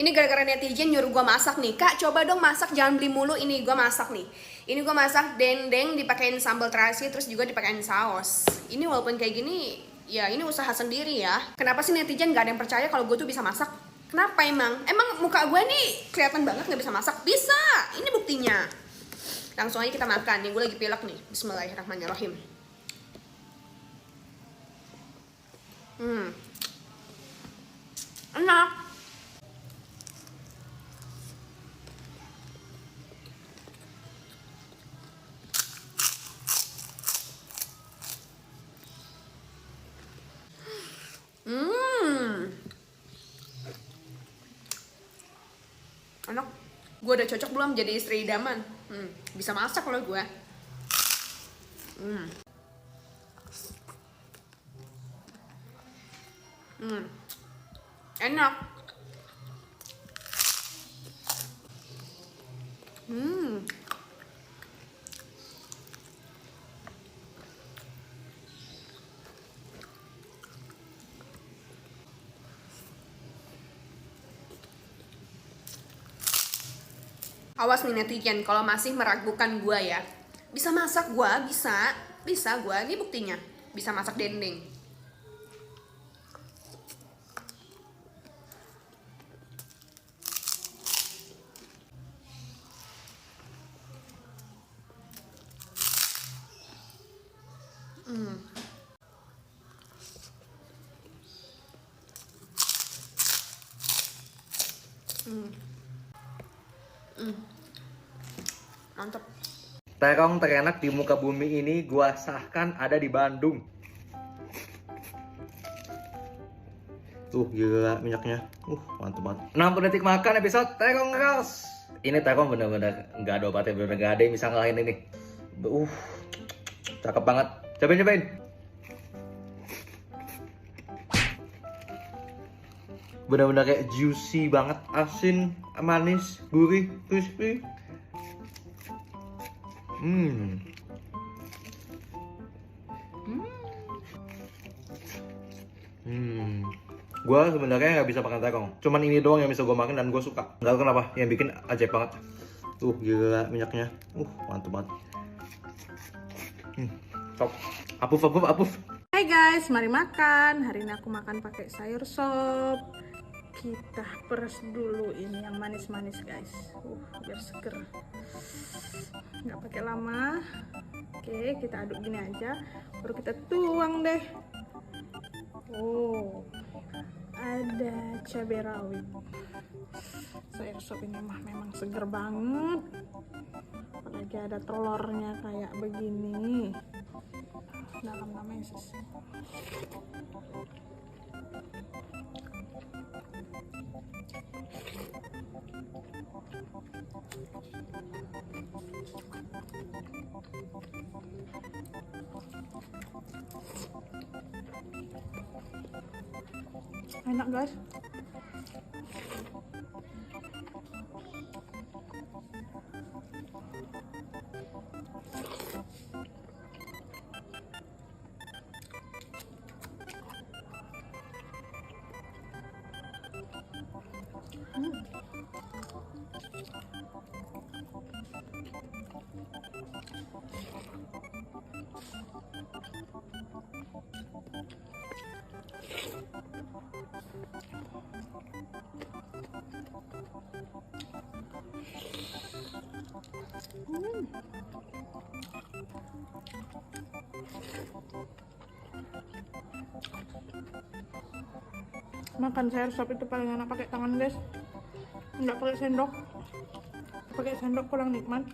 Ini gara-gara netizen nyuruh gue masak nih. Kak, coba dong masak, jangan beli mulu. Ini gue masak nih. Ini gue masak dendeng dipakein sambal terasi, terus juga dipakein saus. Ini walaupun kayak gini, ya ini usaha sendiri ya. Kenapa sih netizen gak ada yang percaya kalau gue tuh bisa masak? Kenapa emang? Emang muka gue nih kelihatan banget gak bisa masak? Bisa! Ini buktinya. Langsung aja kita makan. Nih gue lagi pilek nih. Bismillahirrahmanirrahim. Enak. Enak. Gue udah cocok belum jadi istri idaman? Bisa masak loh gue. Enak. Awas nih netizen kalau masih meragukan gue ya. Bisa masak gue, bisa. Bisa gue, ini buktinya. Bisa masak dendeng. Mantap. Terong terenak di muka bumi ini gua sahkan ada di Bandung. Tuh gila minyaknya. Mantep banget. 60 detik makan episode terong ros. Ini terong bener-bener nggak ada obatnya, bener-bener nggak ada yang bisa ngalahin ini. Cakep banget. Cobain. Bener-bener kayak juicy banget, asin, manis, gurih, crispy. Gue sebenarnya nggak bisa makan terong. Cuman ini doang yang bisa gue makan dan gue suka. Nggak tahu kenapa, yang bikin ajaib banget. Tuh gila minyaknya. Mantep banget. Top. Apuf. Hai guys, mari makan. Hari ini aku makan pakai sayur sop. Kita peres dulu ini yang manis-manis guys. Biar seger. Nggak pakai lama. Oke, kita aduk gini aja. Baru kita tuang deh. Ada cabai rawit. Sayur sop ini memang seger banget. Apalagi ada telurnya kayak begini. Dalam meses. Enak guys. Makan sayur sop itu paling enak pakai tangan guys, nggak pakai sendok. Pakai sendok kurang nikmat.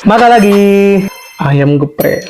Makan lagi. Ayam geprek.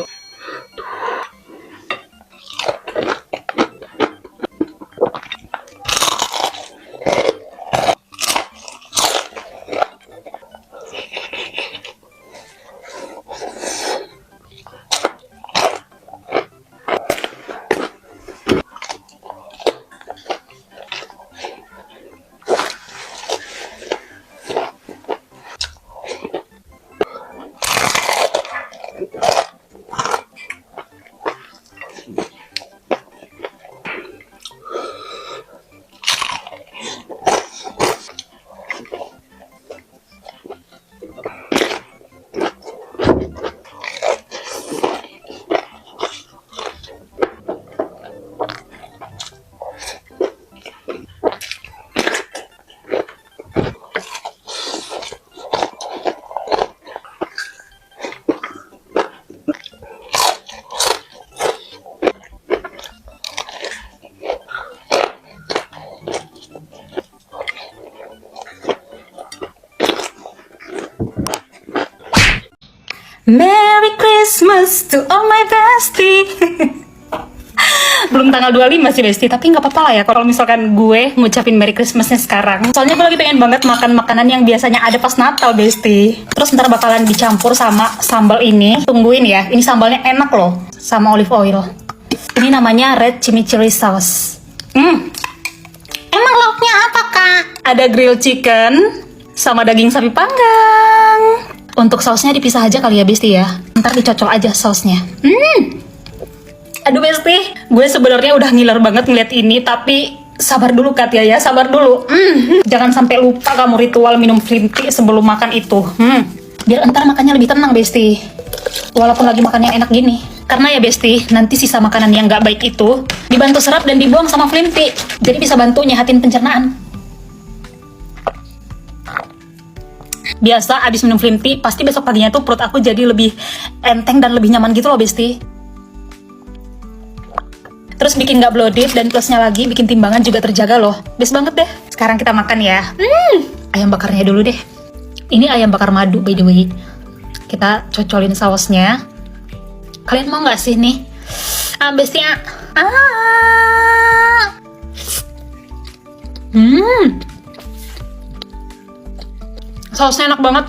Merry Christmas to all my bestie. Belum tanggal 25 sih bestie, tapi nggak apa-apa lah ya kalau misalkan gue ngucapin Merry Christmasnya sekarang. Soalnya gue lagi pengen banget makan makanan yang biasanya ada pas Natal bestie. Terus ntar bakalan dicampur sama sambal ini. Tungguin ya, ini sambalnya enak loh, sama olive oil. Ini namanya red chimichurri sauce. Emang lauknya apa kak? Ada grilled chicken sama daging sapi panggang. Untuk sausnya dipisah aja kali ya Besti ya. Ntar dicocol aja sausnya. Aduh Besti, gue sebenarnya udah ngiler banget ngeliat ini, tapi sabar dulu Katia ya, sabar dulu. Jangan sampai lupa kamu ritual minum green tea sebelum makan itu. Biar ntar makannya lebih tenang Besti. Walaupun lagi makan yang enak gini. Karena ya Besti, nanti sisa makanan yang gak baik itu dibantu serap dan dibuang sama green tea. Jadi bisa bantu nyehatin pencernaan. Biasa abis minum green tea, pasti besok paginya tuh perut aku jadi lebih enteng dan lebih nyaman gitu loh Besti. Terus bikin gak bloated, dan plusnya lagi bikin timbangan juga terjaga loh. Best banget deh. Sekarang kita makan ya. Ayam bakarnya dulu deh. Ini ayam bakar madu by the way. Kita cocolin sausnya. Kalian mau gak sih nih? Besti ya. Sausnya enak banget.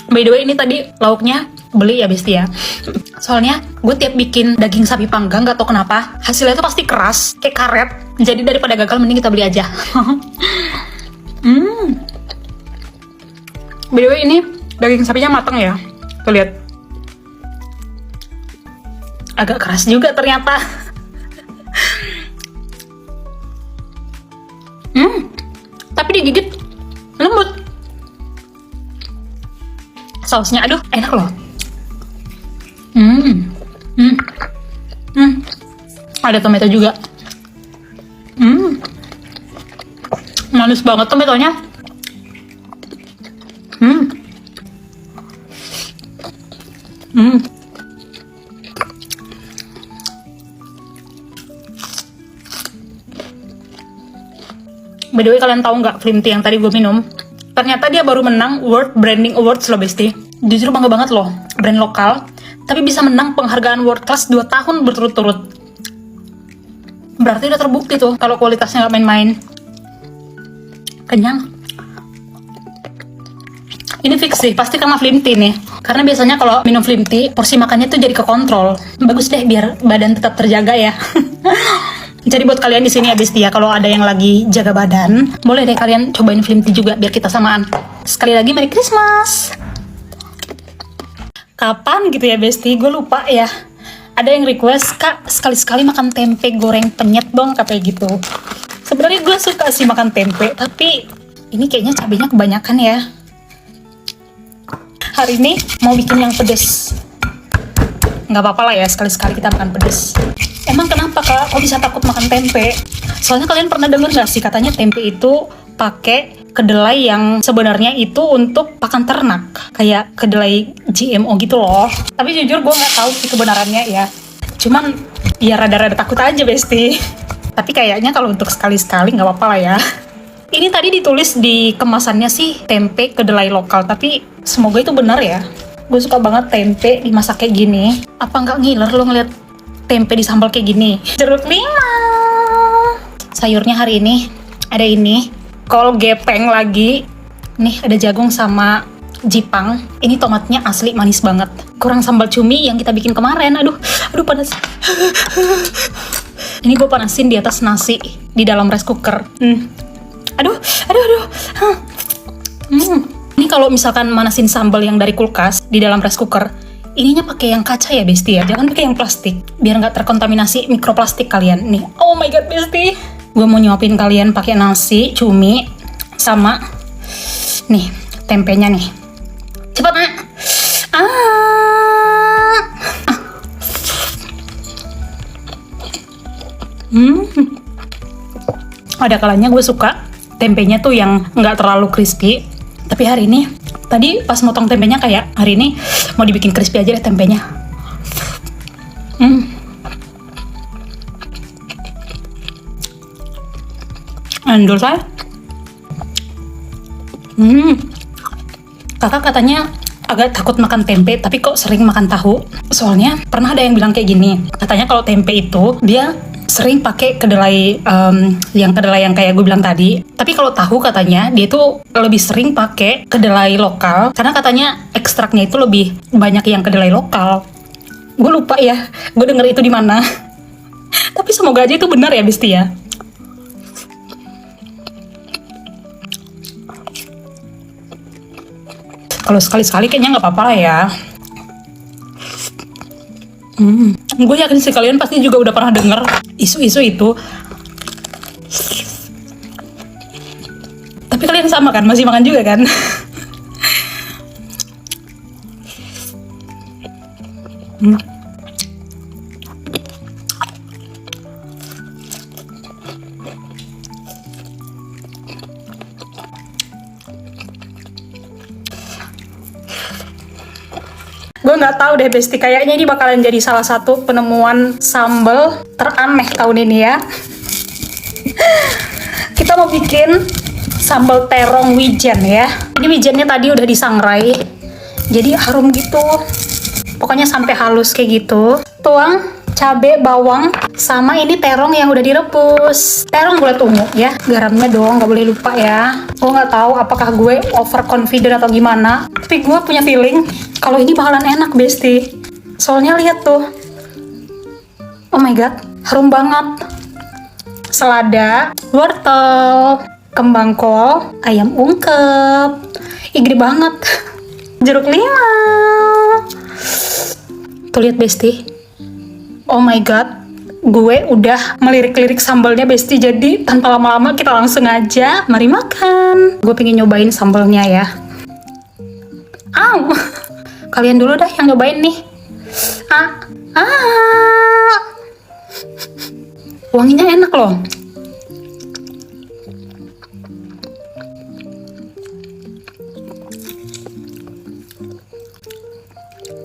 By the way ini tadi lauknya beli ya Besti ya. Soalnya gue tiap bikin daging sapi panggang gak tau kenapa hasilnya tuh pasti keras kayak karet. Jadi daripada gagal mending kita beli aja. By the way ini daging sapinya matang ya. Tuh lihat. Agak keras juga ternyata. Tapi digigit lembut. Sausnya aduh enak loh. Ada tomato juga. Manis banget tomatonya. By the way kalian tahu nggak green tea yang tadi gue minum? Ternyata dia baru menang World Branding Awards loh Besti. Jujur bangga banget loh, brand lokal tapi bisa menang penghargaan world class 2 tahun berturut-turut. Berarti udah terbukti tuh kalau kualitasnya gak main-main. Kenyang. Ini fix sih, pasti karena green tea nih. Karena biasanya kalau minum green tea, porsi makannya tuh jadi kekontrol. Bagus deh biar badan tetap terjaga ya. Jadi buat kalian di sini ya Besti ya, kalau ada yang lagi jaga badan, boleh deh kalian cobain green tea juga biar kita samaan. Sekali lagi Merry Christmas. Kapan gitu ya Besti? Gue lupa ya. Ada yang request, Kak sekali-sekali makan tempe goreng penyet dong katanya gitu. Sebenarnya gue suka sih makan tempe, tapi ini kayaknya cabenya kebanyakan ya. Hari ini mau bikin yang pedes. Nggak apa-apa lah ya, sekali-sekali kita makan pedes. Emang kenapa Kak? Kok bisa takut makan tempe? Soalnya kalian pernah denger nggak sih katanya tempe itu pakai kedelai yang sebenarnya itu untuk pakan ternak, kayak kedelai GMO gitu loh. Tapi jujur gue nggak tahu sih kebenarannya ya. Cuman ya rada-rada takut aja Besti. Tapi kayaknya kalau untuk sekali-sekali nggak apa-apa lah ya. Ini tadi ditulis di kemasannya sih tempe kedelai lokal, tapi semoga itu benar ya. Gue suka banget tempe dimasak kayak gini. Apa nggak ngiler lo ngeliat tempe di sambal kayak gini? Jeruk limau. Sayurnya hari ini ada ini, kol gepeng lagi. Nih ada jagung sama jipang. Ini tomatnya asli manis banget. Kurang sambal cumi yang kita bikin kemarin. Aduh panas. Ini gue panasin di atas nasi di dalam rice cooker. Aduh. Ini kalau misalkan manasin sambal yang dari kulkas di dalam rice cooker, ininya pakai yang kaca ya Besti ya, jangan pakai yang plastik, biar nggak terkontaminasi mikroplastik kalian. Nih, oh my god Besti, gue mau nyuapin kalian pakai nasi cumi sama nih tempenya nih. Cepat nak. Ada kalanya gue suka tempenya tuh yang nggak terlalu crispy. Tapi hari ini, tadi pas motong tempenya kayak hari ini mau dibikin crispy aja deh tempenya. Endul saya. Kakak katanya agak takut makan tempe, tapi kok sering makan tahu. Soalnya pernah ada yang bilang kayak gini, katanya kalau tempe itu dia sering pakai kedelai yang kayak gue bilang tadi. Tapi kalau tahu katanya dia itu lebih sering pakai kedelai lokal karena katanya ekstraknya itu lebih banyak yang kedelai lokal. Gue lupa ya, gue denger itu di mana. Tapi semoga aja itu benar ya Besti ya. Kalau sekali-sekali kayaknya nggak apa-apa lah ya. Gue yakin sih kalian pasti juga udah pernah denger isu-isu itu. Tapi kalian sama kan? Masih makan juga kan? Gue nggak tahu deh Besti, kayaknya ini bakalan jadi salah satu penemuan sambal teraneh tahun ini ya. Kita mau bikin sambal terong wijen ya. Ini wijennya tadi udah disangrai, jadi harum gitu. Pokoknya sampai halus kayak gitu. Tuang cabe, bawang, sama ini terong yang udah direbus. Terong bulat ungu ya, garamnya dong, nggak boleh lupa ya. Gue nggak tahu apakah gue overconfident atau gimana, tapi gue punya feeling kalau ini bakalan enak Besti. Soalnya lihat tuh, oh my god, harum banget. Selada, wortel, kembang kol, ayam ungkep, gede banget. Jeruk limau. Tuh lihat Besti. Oh my god, gue udah melirik-lirik sambalnya Besti. Jadi tanpa lama-lama kita langsung aja mari makan. Gue pengen nyobain sambalnya ya. Kalian dulu dah yang nyobain nih. Wanginya enak loh.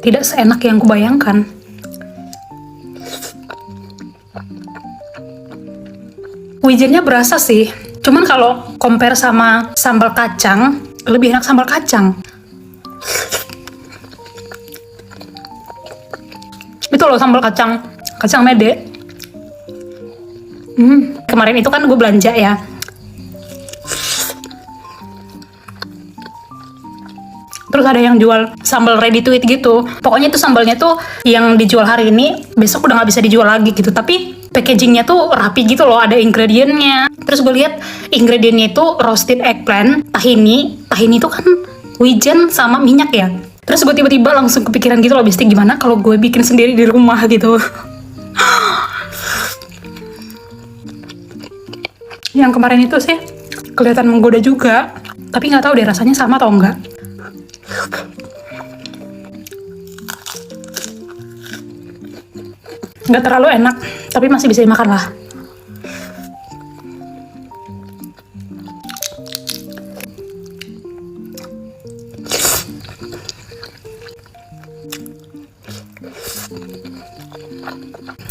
Tidak seenak yang kubayangkan. Wijennya berasa sih, cuman kalau compare sama sambal kacang, lebih enak sambal kacang. Itu loh sambal kacang mede. Kemarin itu kan gue belanja ya. Terus ada yang jual sambal ready to eat gitu. Pokoknya itu sambalnya tuh yang dijual hari ini, besok udah nggak bisa dijual lagi gitu. Tapi packagingnya tuh rapi gitu loh, ada ingredientnya. Terus gue lihat ingredientnya itu roasted eggplant, tahini itu kan wijen sama minyak ya. Terus gue tiba-tiba langsung kepikiran gitu loh, Besti, gimana kalau gue bikin sendiri di rumah gitu. Yang kemarin itu sih kelihatan menggoda juga, tapi nggak tahu deh rasanya sama atau enggak. Nggak terlalu enak, tapi masih bisa dimakan lah.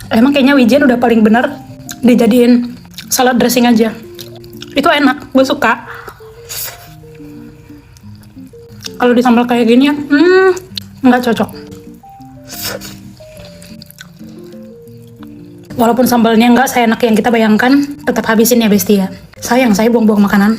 Emang kayaknya wijen udah paling bener dijadiin salad dressing aja. Itu enak, gue suka. Kalau disambal kayak gini ya, Nggak cocok. Walaupun sambalnya nggak seenak yang kita bayangkan, tetap habisin ya Besti ya. Sayang, saya buang-buang makanan.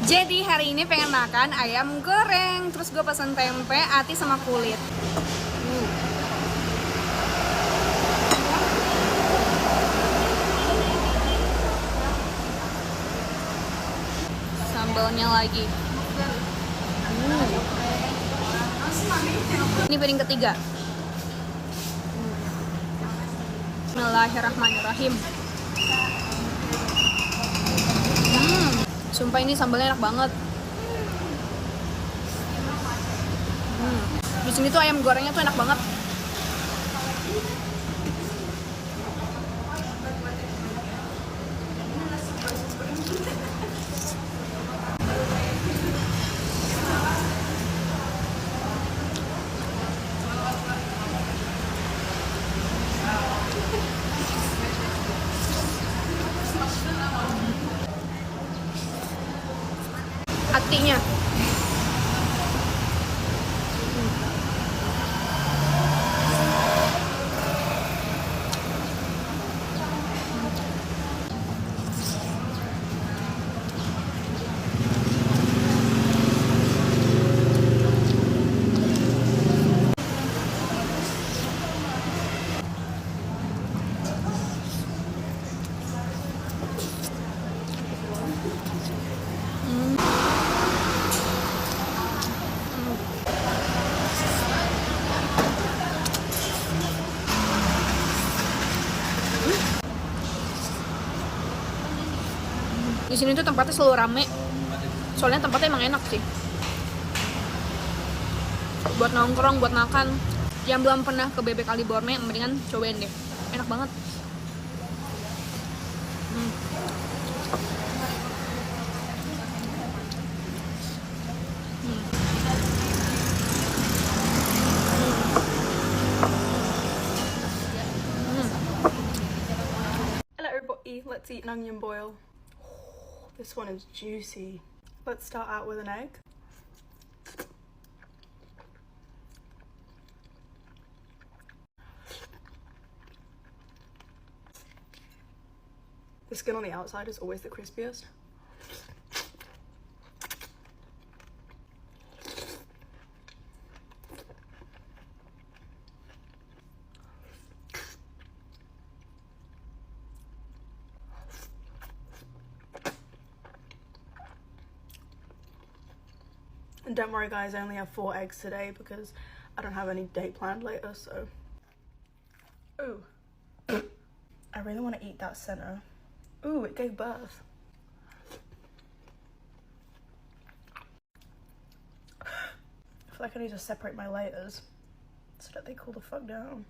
Jadi hari ini pengen makan ayam goreng, terus gue pesen tempe, ati sama kulit. Sambalnya lagi. Ini piring ketiga. Bismillahirrahmanirrahim. Sumpah ini sambalnya enak banget. Di sini tuh ayam gorengnya tuh enak banget. Hatinya. Di sini tuh tempatnya selalu rame. Soalnya tempatnya emang enak sih. Buat nongkrong, buat makan. Yang belum pernah ke Bebek Kali Borme, mendingan cobain deh. Enak banget. Hello everybody, let's eat an onion boil. This one is juicy. Let's start out with an egg. The skin on the outside is always the crispiest. And don't worry guys, I only have 4 eggs today because I don't have any date planned later, so. Ooh. I really want to eat that center. Ooh, it gave birth. I feel like I need to separate my layers so that they cool the fuck down.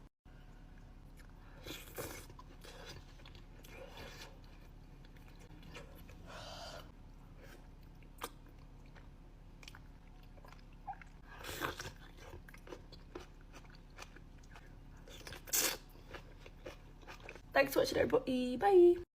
Thanks for watching everybody, bye!